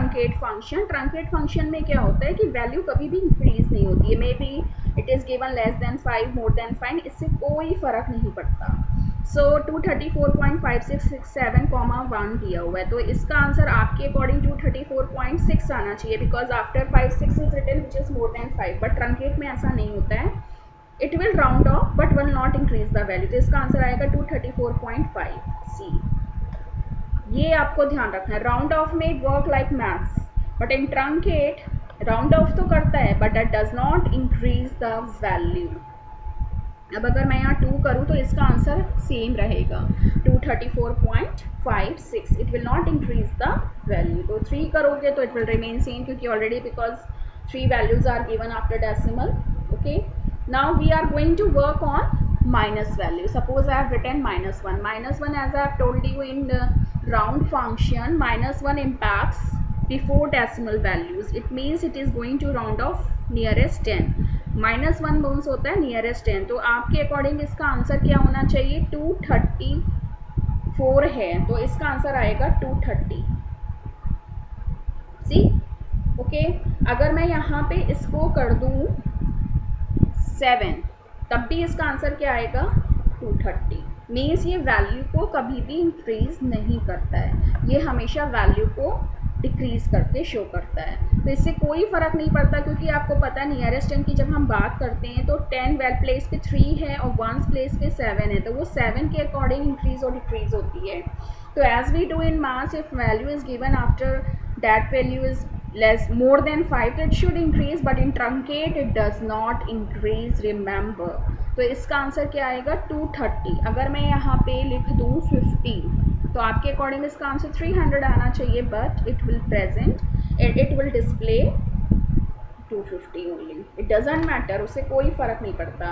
Truncate function, truncate function में क्या होता है कि वैल्यू कभी भी इंक्रीज नहीं होती है, may be it is given less than 5 more than 5, इससे कोई फर्क नहीं पड़ता। सो 234.5667 1 दिया हुआ है, तो इसका आंसर आपके अकॉर्डिंग 234.6 आना चाहिए, because after 5 6 is written which is more than 5, but truncate में ऐसा नहीं होता है, it will round off but will not increase the value. तो इसका आंसर आएगा 234.5 सी। ये आपको ध्यान रखना है, राउंड ऑफ में it work like maths, but in truncate round off तो करता है but that does not increase the value. अब अगर मैं यहाँ 2 करूँ तो इसका आंसर सेम रहेगा 234.56, it will not increase the value. तो 3 करोगे तो इट विल रिमेन सेम, क्योंकि already because 3 values are given after decimal. Okay, now we are going to work on minus value. Suppose I have written -1. -1, as I have told you in the round function, -1 impacts before decimal values. It means it is going to round off nearest 10. -1 means होता है nearest 10, तो आपके according इसका answer क्या होना चाहिए? 234 है, तो इसका आंसर आएगा 230। सी ओके, अगर मैं यहाँ पे इसको कर दूँ 7, तब भी इसका आंसर क्या आएगा? 230। मीन्स ये वैल्यू को कभी भी इंक्रीज नहीं करता है, ये हमेशा वैल्यू को डिक्रीज करके शो करता है। तो इससे कोई फर्क नहीं पड़ता, क्योंकि आपको पता है नियरेस्ट 10 की जब हम बात करते हैं तो 10 वेल प्लेस पे 3 है और 1 प्लेस पे 7 है, तो वो 7 के अकॉर्डिंग इंक्रीज और डिक्रीज होती है। तो as we do in maths, if value is given after that value is less more than 5, तो it should increase, but in truncate it does not increase, remember। तो इसका आंसर क्या आएगा? 230। अगर मैं यहाँ पे लिख दूँ 50, तो आपके अकॉर्डिंग इसका आंसर 300 आना चाहिए, but it will present, it will display 250 only, it doesn't matter, उससे कोई फर्क नहीं पड़ता।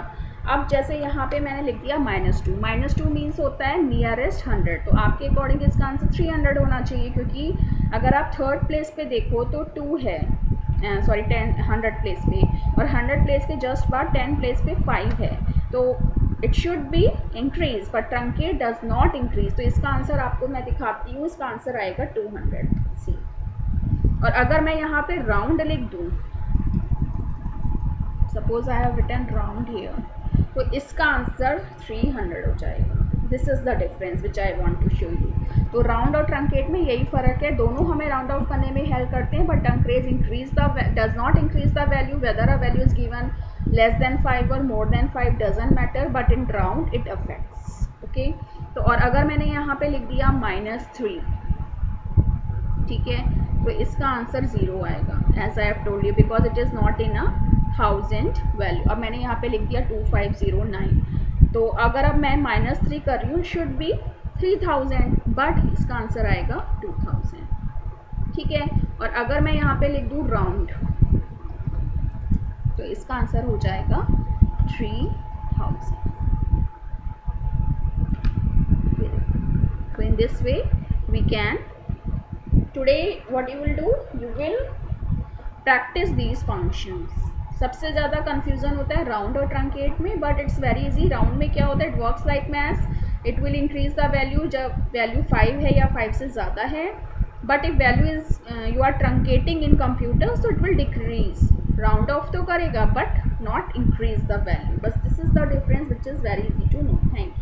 अब जैसे यहाँ पे मैंने लिख दिया -2, -2 मीन्स होता है नियरेस्ट 100, तो आपके अकॉर्डिंग इसका आंसर 300 होना चाहिए, क्योंकि अगर आप थर्ड प्लेस पे देखो तो 2 है, सॉरी 100 प्लेस पे, और 100 प्लेस के जस्ट बाद 10 प्लेस पे 5 है, तो it should be increase, but truncate does not increase. तो इसका आंसर आपको मैं दिखाती हूँ, इसका आंसर आएगा 200 सी। और अगर मैं यहाँ पे राउंड लिख दूँ, suppose I have written round here, तो इसका आंसर 300 हो जाएगा। This is the difference which I want to show you. तो राउंड और ट्रंकेट में यही फर्क है, दोनों हमें राउंड ऑफ करने में हेल्प करते हैं, but truncate increase does not increase the value, weather a value is given less than 5 और मोर than 5 doesn't matter, but in round it affects. Okay, तो और अगर मैंने यहाँ पे लिख दिया -3, ठीक है, तो इसका आंसर 0 आएगा, as I have told you, because it is not in a 1000 value. अब मैंने यहाँ पे लिख दिया 2509, तो अगर अब मैं -3 कर रही हूँ, शुड बी 3000, बट इसका आंसर आएगा 2000, ठीक है। और अगर मैं यहाँ पे लिख दूँ राउंड, तो इसका आंसर हो जाएगा 3000। So in this way we can, today what you will do, you will practice these functions। सबसे ज़्यादा कंफ्यूजन होता है राउंड और ट्रंकेट में, but it's very easy. Round में क्या होता है, it works like maths, it will increase the value जब वैल्यू 5 है या 5 से ज़्यादा है, but if value is you are truncating in computer, so it will decrease, round off तो करेगा but not increase the value. बस this is the difference which is very easy to know. Thank you.